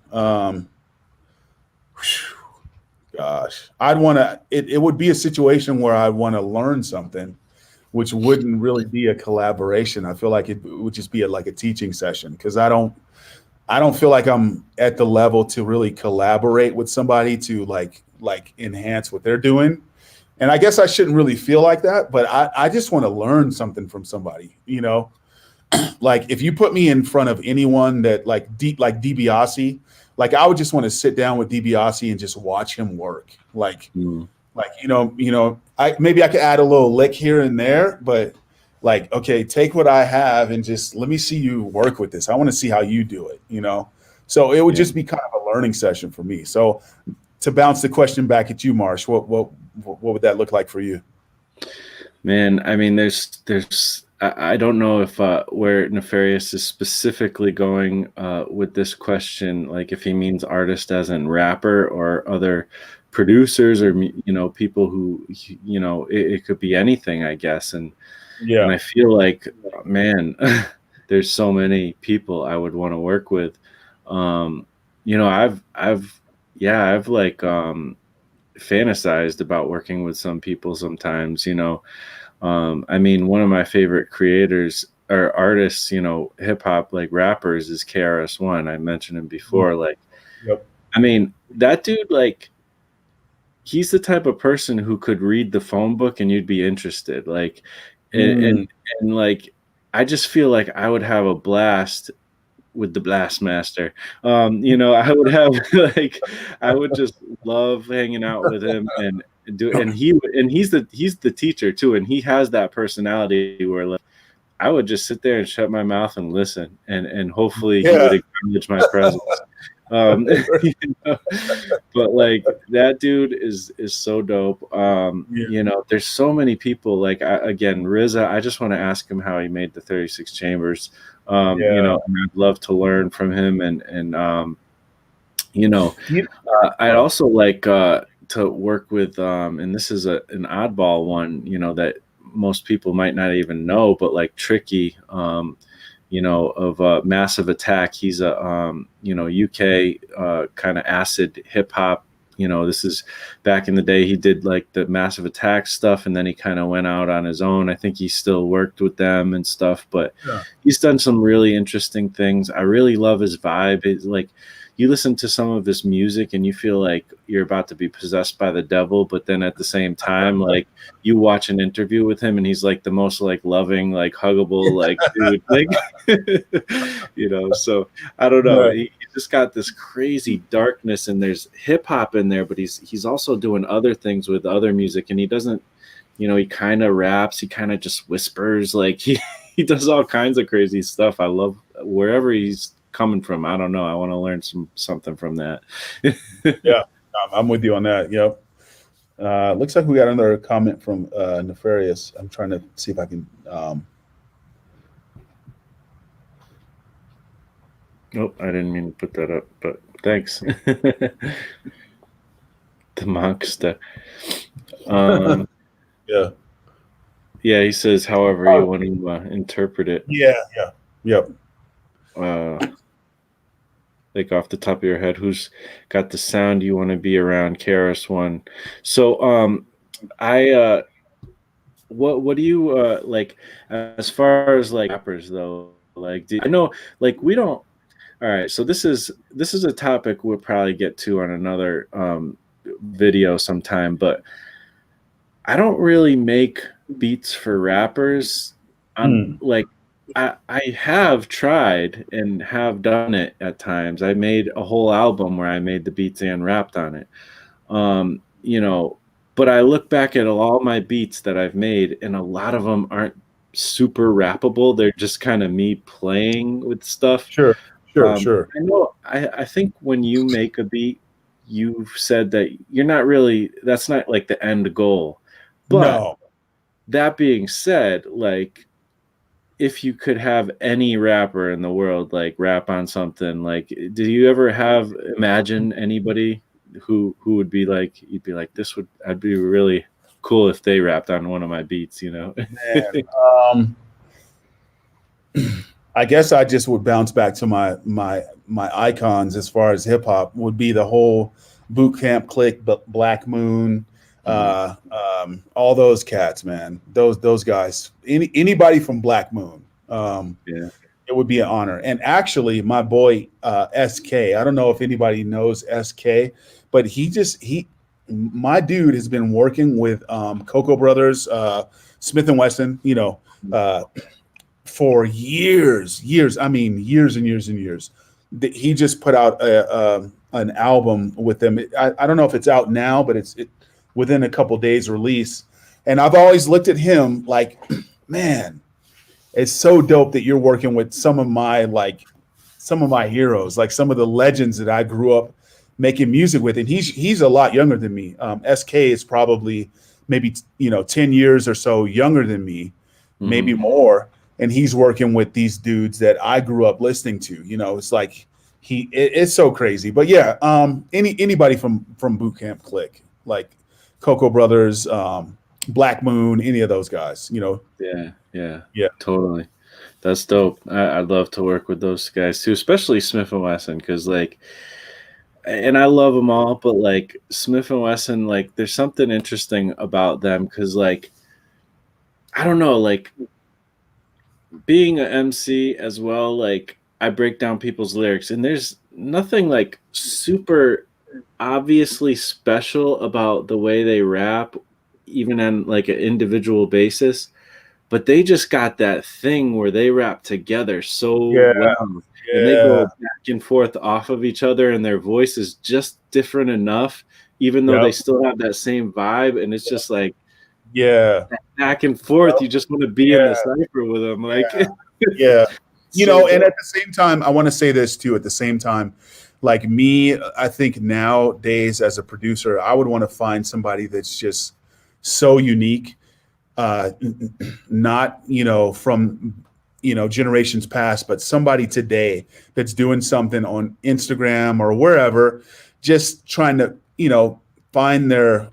Gosh, I'd want to. It would be a situation where I want to learn something, which wouldn't really be a collaboration. I feel like it would just be like a teaching session because I don't feel like I'm at the level to really collaborate with somebody to like enhance what they're doing. And I guess I shouldn't really feel like that, but I just want to learn something from somebody, you know? Like if you put me in front of anyone that like DiBiase, like I would just want to sit down with DiBiase and just watch him work. Mm. Like I maybe I could add a little lick here and there, but like okay, take what I have and just let me see you work with this. I want to see how you do it, you know. So it would Yeah. just be kind of a learning session for me. So to bounce the question back at you, Marsh, what would that look like for you? Man, I mean, I don't know if where Nefarious is specifically going with this question, like if he means artist as in rapper or other producers or people who it could be anything, I guess, and Yeah. I feel like, man, there's so many people I would want to work with. Um, I've like fantasized about working with some people sometimes. I mean, one of my favorite creators or artists, hip hop like rappers is KRS-One. I mentioned him before. Like, Yep. I mean, that dude, like, he's the type of person who could read the phone book and you'd be interested. Like, and Mm. and, and like, I just feel like I would have a blast with the blast master. I would have like I would just love hanging out with him and he's the teacher too, and he has that personality where like I would just sit there and shut my mouth and listen, and hopefully he would Yeah. acknowledge my presence. You know, but like that dude is so dope. Yeah. There's so many people. Like again, RZA. I just want to ask him how he made the 36 chambers. Yeah. And I'd love to learn from him, and you know, You- I'd also like to work with, and this is an oddball one, that most people might not even know, but like Tricky, of Massive Attack. He's a, UK kind of acid hip hop. This is back in the day. He did like the Massive Attack stuff, and then he kind of went out on his own. I think he still worked with them and stuff, but yeah. he's done some really interesting things. I really love his vibe. It's like you listen to some of his music and you feel like you're about to be possessed by the devil, but then at the same time, like you watch an interview with him and he's like the most like loving, like huggable, like dude, like so I don't know. Right. He just got this crazy darkness, and there's hip hop in there, but he's also doing other things with other music, and he doesn't, he kind of raps, he kind of just whispers, like he does all kinds of crazy stuff. I love wherever he's coming from. I don't know. I want to learn something from that. Yeah. I'm with you on that. Yep. Looks like we got another comment from Nefarious. I'm trying to see if I can. Oh, I didn't mean to put that up, but thanks. The monster. Yeah. Yeah, he says however you want to interpret it. Yeah. Yeah. Yep. Like off the top of your head, who's got the sound you want to be around? KRS-One. So what do you like as far as like rappers though? Like I know like we don't. All right, so this is a topic we'll probably get to on another video sometime, but I don't really make beats for rappers. I'm Mm, like, I have tried and have done it at times. I made a whole album where I made the beats and rapped on it. You know, but I look back at all my beats that I've made, and a lot of them aren't super rappable. They're just kind of me playing with stuff. sure, sure, sure. I know. I think when you make a beat, you've said that you're not really. That's not like the end goal. But No, that being said, like if you could have any rapper in the world like rap on something, like do you ever have imagine anybody who would be like you'd be like this would I'd be really cool if they rapped on one of my beats, you know? man. I guess I just would bounce back to my icons as far as hip hop would be the whole Boot Camp Click, but Black Moon, Mhm. all those cats, man. Those guys. Anybody from Black Moon. Yeah. It would be an honor. And actually, my boy SK. I don't know if anybody knows SK, but he my dude has been working with Cocoa Brothers, Smith and Wesson. Uh, for years. I mean, years and years and years. He just put out an album with them. I don't know if it's out now, but it's within a couple days release. And I've always looked at him like, man, it's so dope that you're working with some of my heroes, like some of the legends that I grew up making music with. And he's a lot younger than me. SK is probably maybe 10 years or so younger than me, maybe Mhm. more. And he's working with these dudes that I grew up listening to. It's like it's so crazy. But yeah, anybody from Boot Camp Click, like Cocoa Brothers, Black Moon, any of those guys. Yeah, yeah, Yeah, totally. That's dope. I'd love to work with those guys too, especially Smith and Wesson, because like, and I love them all, but like Smith and Wesson, like, there's something interesting about them because like, I don't know, like being a MC as well, like I break down people's lyrics, and there's nothing like super obviously special about the way they rap, even on like an individual basis. But they just got that thing where they rap together so yeah, well, and they yeah, go back and forth off of each other, and their voice is just different enough, even though they yep, still have that same vibe. And it's just like yeah, back and forth. You just want to be in the yeah, cipher with them, like yeah, yeah. so And dope. at the same time, I want to say this too. At the same time, like me, I think nowadays as a producer, I would want to find somebody that's just so unique, uh, not from generations past, but somebody today that's doing something on Instagram or wherever, just trying to find their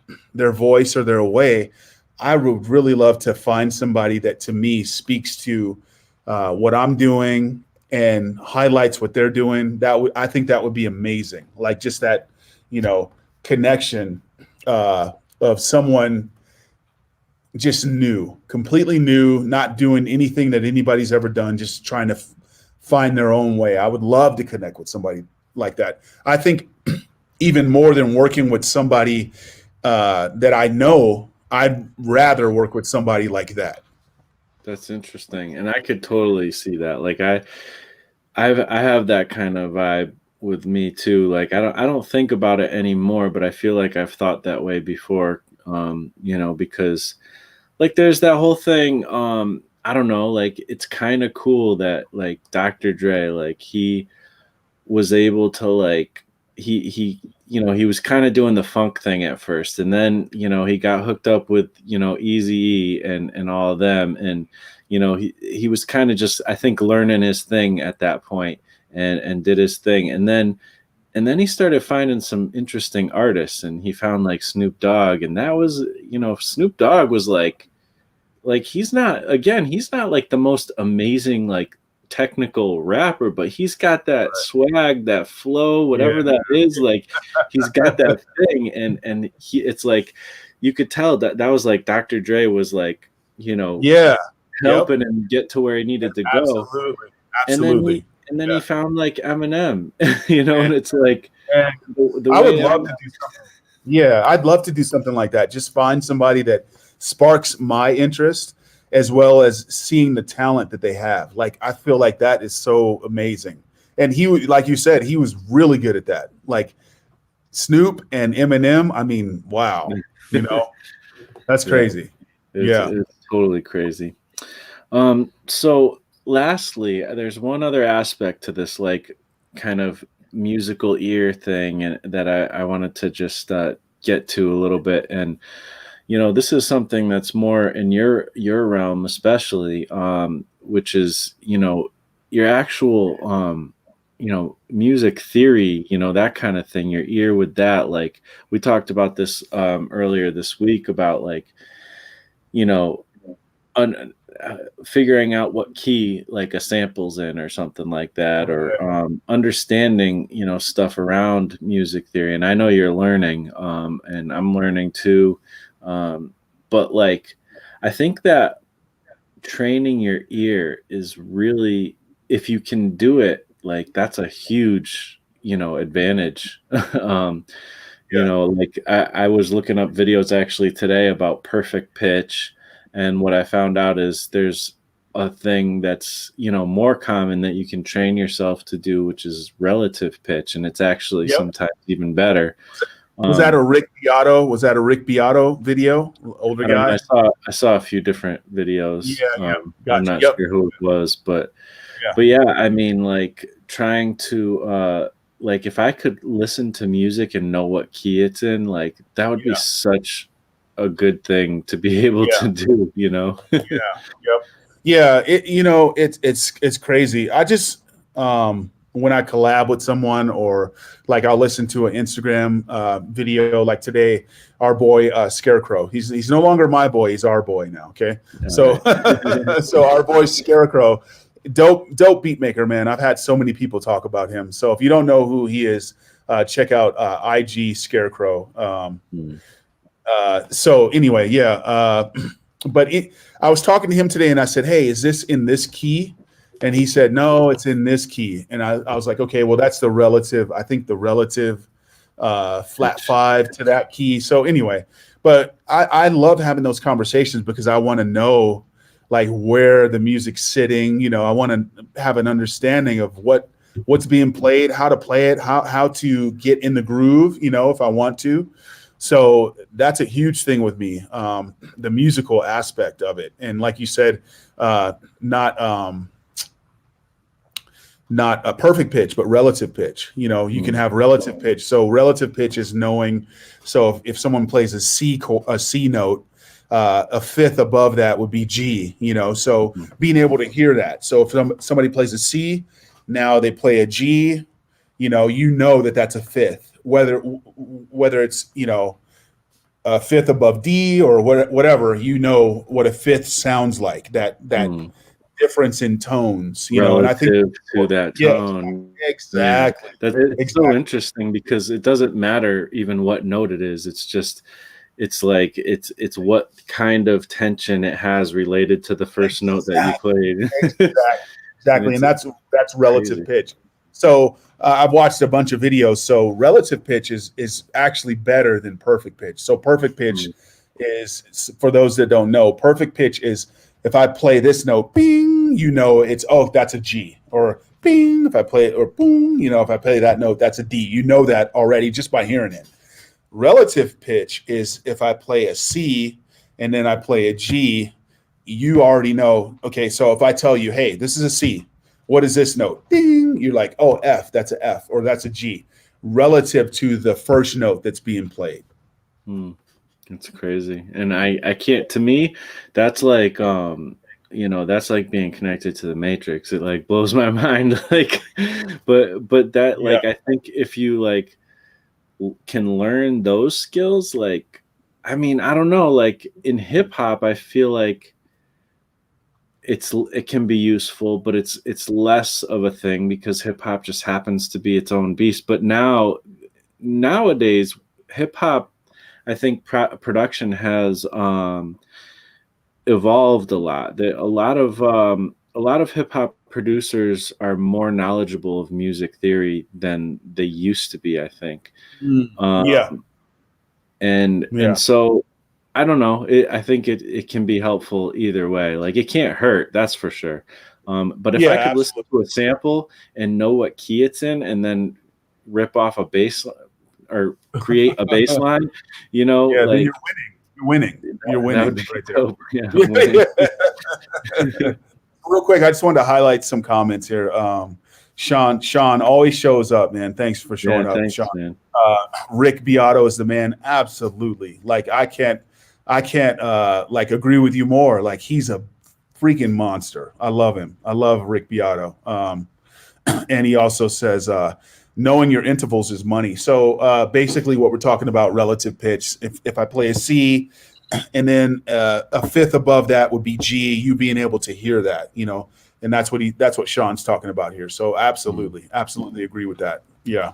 voice or their way. I would really love to find somebody that to me speaks to what I'm doing and highlights what they're doing. I think that would be amazing. Like just that, you know, connection of someone just new, completely new, not doing anything that anybody's ever done, just trying to find their own way. I would love to connect with somebody like that. I think even more than working with somebody that I know, I'd rather work with somebody like that. That's interesting, and I could totally see that. Like I have that kind of vibe with me too. Like I don't think about it anymore, but I feel like I've thought that way before. Because like there's that whole thing. I don't know. Like it's kind of cool that like Dr. Dre, like he was able to like he was kind of doing the funk thing at first, and then he got hooked up with Easy and all of them, and he was kind of just I think learning his thing at that point, and did his thing, and then he started finding some interesting artists, and he found like Snoop Dogg, and that was Snoop Dogg was like he's not like the most amazing like technical rapper, but he's got that swag, that flow, Yeah, whatever that is. Like he's got that thing, and it's like you could tell that that was like Dr. Dre was like yeah, yep, helping him get to where he needed to go, absolutely, and then absolutely. he Yeah, found like Eminem, and, and it's like and the I would way love to do something. Yeah, I'd love to do something like that. Just find somebody that sparks my interest, as well as seeing the talent that they have. Like, I feel like that is so amazing. And like you said, he was really good at that. Like Snoop and Eminem, I mean, wow, that's Yeah, crazy. Yeah. it's totally crazy. So lastly, there's one other aspect to this, like, kind of musical ear thing, and that I wanted to just get to a little bit. And this is something that's more in your realm, especially, which is your actual music theory, that kind of thing. Your ear with that, like we talked about this earlier this week about, like, you know figuring out what key, like, a sample's in or something like that, or understanding stuff around music theory. And I know you're learning, and I'm learning too, but, like, I think that training your ear is really, if you can do it, like, that's a huge advantage. um Yeah. like, I was looking up videos actually today about perfect pitch, and what I found out is there's a thing that's more common that you can train yourself to do, which is relative pitch, and it's actually Yep. sometimes even better. Was that a Rick Beato? Was that a Rick Beato video? Older I don't know. guy? I saw a few different videos. Yeah. I'm Gotcha. not Yep. sure who it was, but Yeah. yeah, I mean, like, trying to like, if I could listen to music and know what key it's in, like, that would be Yeah. such a good thing to be able Yeah. to do, Yeah. Yep. Yeah. It's crazy. I just, when I collab with someone, or like I'll listen to an Instagram video, like today, our boy Scarecrow. He's no longer my boy. He's our boy now. Okay. So right. so our boy Scarecrow, dope beat maker, man. I've had so many people talk about him. So if you don't know who he is, check out IG Scarecrow. So anyway, yeah. But I was talking to him today, and I said, "Hey, is this in this key?" And he said, "No, it's in this key." And I was like, "Okay, well, that's the relative. I think the relative flat 5 to that key." So anyway, but I love having those conversations because I want to know, like, where the music's sitting. I want to have an understanding of what's being played, how to play it, how to get in the groove. If I want to. So that's a huge thing with me, the musical aspect of it. And like you said, not a perfect pitch, but relative pitch. You can have relative pitch. So relative pitch is knowing. So if someone plays a C note, a fifth above that would be G. So being able to hear that. So if somebody plays a C, now they play a G. That that's a fifth. Whether it's a fifth above D or whatever, what a fifth sounds like. That difference in tones, relative, and I think to that tone. Exactly. Yeah. It's so interesting because it doesn't matter even what note it is. It's just, it's like, it's what kind of tension it has related to the first note that you played. Exactly. And that's relative pitch. So I've watched a bunch of videos. So relative pitch is actually better than perfect pitch. So perfect pitch is, for those that don't know, perfect pitch is if I play this note, bing, that's a G. Or bing, if I play it, or boom, if I play that note, that's a D. You know that already just by hearing it. Relative pitch is if I play a C and then I play a G, you already know, okay, so if I tell you, hey, this is a C, what is this note? Ding, you're like, oh, F, that's a F, or that's a G, relative to the first note that's being played. It's crazy. And I can't, to me, that's like, that's like being connected to the Matrix. It, like, blows my mind. Like, but that, like, I think if you, like, can learn those skills, like, I mean, I don't know, like, in hip hop, I feel like it can be useful, but it's less of a thing because hip hop just happens to be its own beast. But nowadays, hip hop, I think production has evolved a lot. A lot of hip hop producers are more knowledgeable of music theory than they used to be, I think. And so I don't know. I think it can be helpful either way. Like it can't hurt, that's for sure. But if Yeah, I could listen absolutely. to a sample and know what key it's in, and then rip off a bass or create a bass line, Yeah, then like you're winning. You're winning. You're that winning would be right there. dope. Yeah, I'm winning. Yeah. Real quick, I just wanted to highlight some comments here. Sean always shows up, man. Thanks for Yeah, showing up, Sean. thanks, man. Rick Beato is the man. Absolutely. Like I can't like agree with you more. Like he's a freaking monster. I love him. I love Rick Beato. And he also says, knowing your intervals is money. So basically what we're talking about relative pitch. If I play a C and then a fifth above that would be G, you being able to hear that, and that's what Sean's talking about here. So absolutely agree with that. Yeah.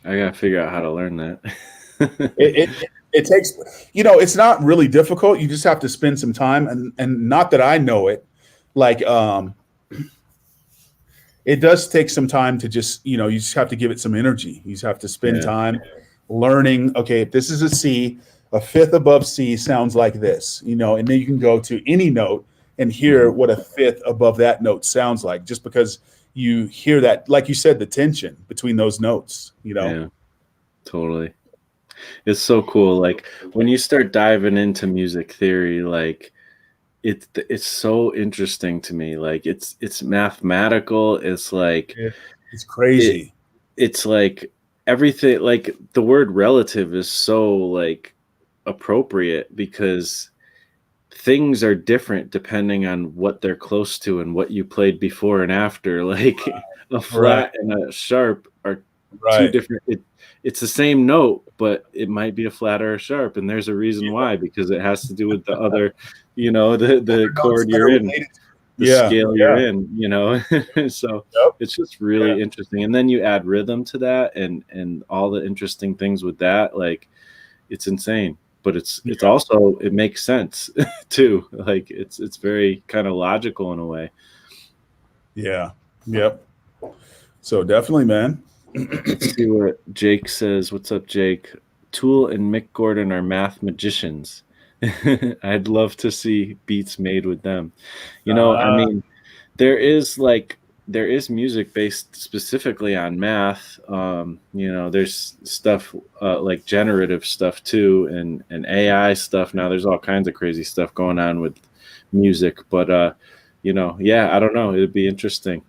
I gotta figure out how to learn that. It takes, it's not really difficult. You just have to spend some time, and not that I know it, like it does take some time to just, you just have to give it some energy. You just have to spend Yeah. time learning. Okay, if this is a C, a fifth above C sounds like this, and then you can go to any note and hear what a fifth above that note sounds like, just because you hear that, like you said, the tension between those notes. Yeah, totally. It's so cool. Like when you start diving into music theory, like it's so interesting to me. Like it's mathematical. It's like It's it crazy. it's like everything. Like the word relative is so like appropriate because things are different depending on what they're close to and what you played before and after. Like a Right. flat and a sharp are two Right. different. It's the same note, but it might be a flat or a sharp, and there's a reason Yeah. why, because it has to do with the other, the Notes chord that are you're in, related. the Yeah. scale you're Yeah. in. So Yep. it's just Yeah. really interesting. And then you add rhythm to that, and all the interesting things with that. Like it's insane, but it's Yeah. also it makes sense too. Like it's very kind of logical in a way. Yeah. Yep. So definitely, man. Let's see what Jake says. What's up, Jake? Tool and Mick Gordon are math magicians. I'd love to see beats made with them. I Uh, mean, there is music based specifically on math. There's stuff like generative stuff too, and AI stuff. Now there's all kinds of crazy stuff going on with music, but yeah, I don't know. It'd be interesting,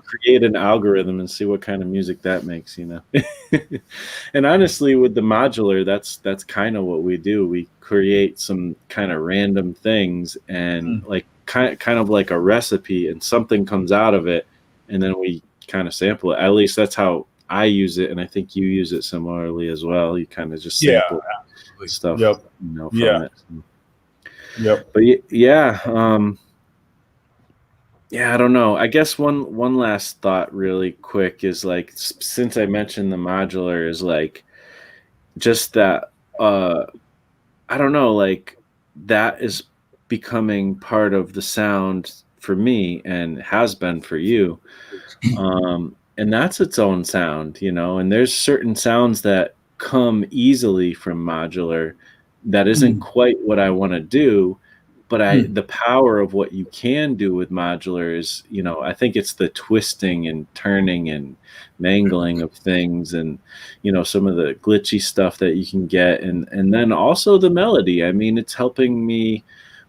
create an algorithm and see what kind of music that makes. And honestly, with the modular, that's kind of what we do. We create some kind of random things and like kind of like a recipe, and something comes out of it, and then we kind of sample it. At least that's how I use it, and I think you use it similarly as well. You kind of just yeah. sample Absolutely. stuff, Yep. from Yeah. it. Yep. But yeah, yeah, I don't know. I guess one last thought, really quick, is like since I mentioned the modular, is like just that. I don't know, like that is becoming part of the sound for me and has been for you. And that's its own sound, and there's certain sounds that come easily from modular that isn't quite what I want to do, but the power of what you can do with modular is, I think it's the twisting and turning and mangling of things, and some of the glitchy stuff that you can get, and then also the melody. I mean, it's helping me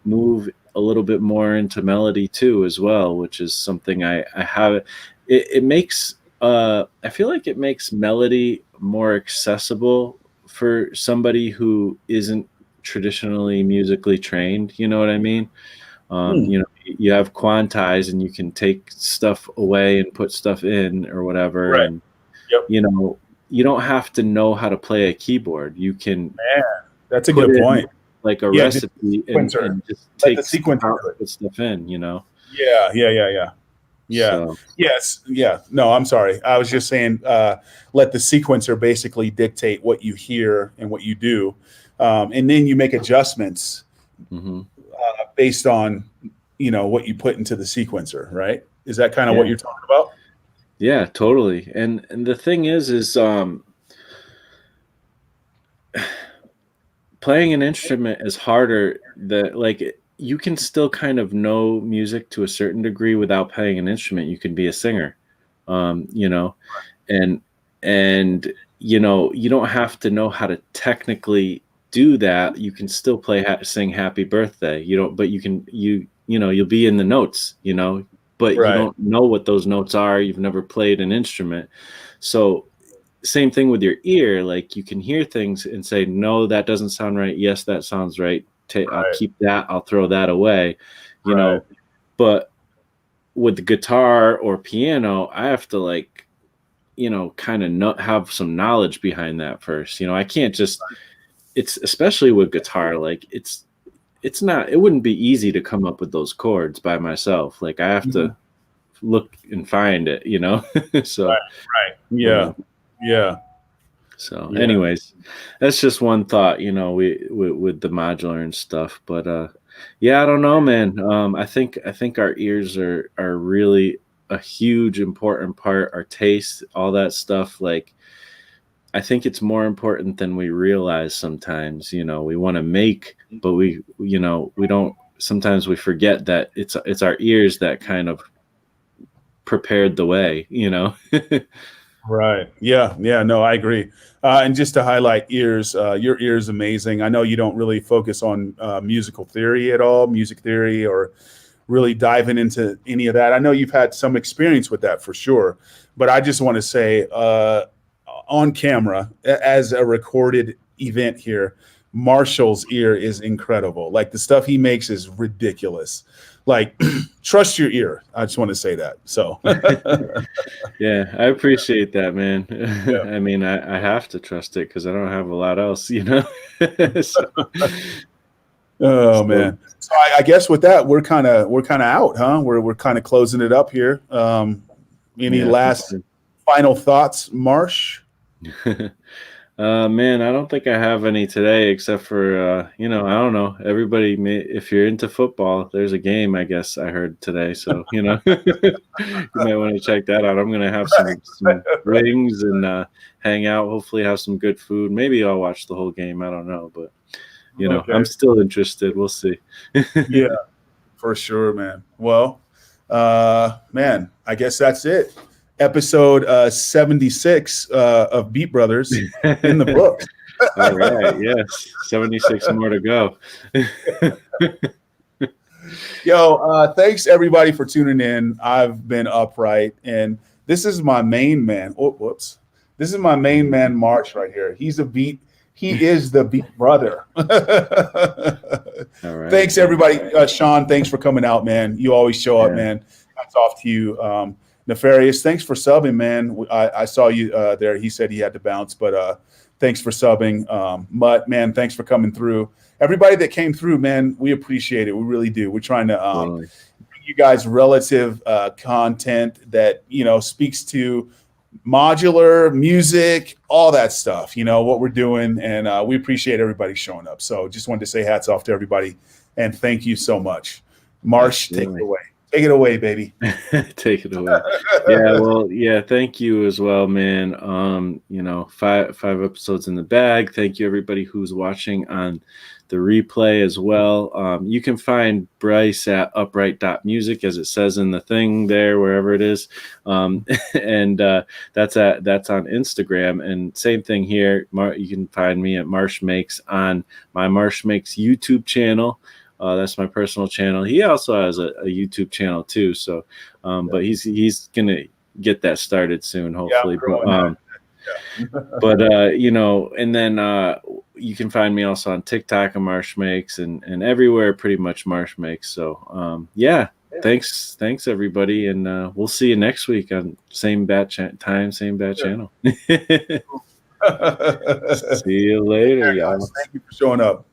move a little bit more into melody too as well, which is something I have. It makes I feel like it makes melody more accessible for somebody who isn't traditionally musically trained. You know what I mean? You have quantize, and you can take stuff away and put stuff in or whatever. Right. And, Yep. you don't have to know how to play a keyboard. You can Man, that's a put good in point. like a Yeah, just recipe sequencer. and just Let the take stuff sequencer out do and it. put stuff in, Yeah. Yeah. So Yes. Yeah. No, I'm sorry. I was just saying, let the sequencer basically dictate what you hear and what you do, and then you make adjustments based on what you put into the sequencer. Right? Is that kind of what yeah. you're talking about? Yeah, totally. And the thing is playing an instrument is harder. That like you can still kind of know music to a certain degree without playing an instrument. You can be a singer, you know, and you don't have to know how to technically do that. You can still sing Happy Birthday. You don't, but you'll be in the notes, but you Right. don't know what those notes are. You've never played an instrument, so same thing with your ear. Like you can hear things and say, no, that doesn't sound right. Yes, that sounds right. I'll keep that. I'll throw that away, but with the guitar or piano, I have to like, kind of have some knowledge behind that first. I can't just, it's especially with guitar, like it wouldn't be easy to come up with those chords by myself. Like I have to look and find it, so Right. Yeah. Yeah. So anyways, that's just one thought, with the modular and stuff. But I don't know, man. I think our ears are really a huge important part, our taste, all that stuff. Like I think it's more important than we realize sometimes. We want to make, but we don't, sometimes we forget that it's our ears that kind of prepared the way, Right. Yeah. Yeah. No, I agree. And just to highlight ears, your ear is amazing. I know you don't really focus on musical theory at all, music theory, or really diving into any of that. I know you've had some experience with that for sure, but I just want to say on camera, as a recorded event here, Marshall's ear is incredible. Like the stuff he makes is ridiculous. Like trust your ear. I just want to say that. So yeah, I appreciate that, man. Yeah. I mean, I have to trust it because I don't have a lot else, So, man. So I guess with that, we're kind of out, huh? We're kind of closing it up here. Any last final thoughts, Marsh? Man, I don't think I have any today, except for I don't know. Everybody, if you're into football, there's a game, I guess I heard today. So you might want to check that out. I'm gonna have some rings and hang out. Hopefully, have some good food. Maybe I'll watch the whole game. I don't know, but I'm still interested. We'll see. Yeah, for sure, man. Well, man, I guess that's it. Episode 76 of Beat Brothers in the books. All right, yes, 76 more to go. Yo, thanks everybody for tuning in. I've been Upright, and this is my main man. Oh, whoops. This is my main man, Marsh, right here. He is the Beat Brother. All right. Thanks everybody. Sean, thanks for coming out, man. You always show up, man. Hats off to you. Nefarious, thanks for subbing, man. I saw you there. He said he had to bounce, but thanks for subbing. Mutt, man, thanks for coming through. Everybody that came through, man, we appreciate it. We really do. We're trying to bring you guys relative content that, speaks to modular music, all that stuff, what we're doing. And we appreciate everybody showing up. So just wanted to say hats off to everybody. And thank you so much. Marsh, take it away. Take it away, baby. Take it away. Yeah, well, thank you as well, man. 5 episodes in the bag. Thank you, everybody who's watching on the replay as well. You can find Bryce at upright.music, as it says in the thing there, wherever it is. And that's on Instagram. And same thing here. You can find me at Marsh Makes on my Marsh Makes YouTube channel. That's my personal channel. He also has a YouTube channel too. So, but he's gonna get that started soon, hopefully. But and then you can find me also on TikTok and Marsh Makes and everywhere, pretty much Marsh Makes. So thanks everybody, and we'll see you next week on same bat time, same bat channel. See you later, y'all. Thank you for showing up.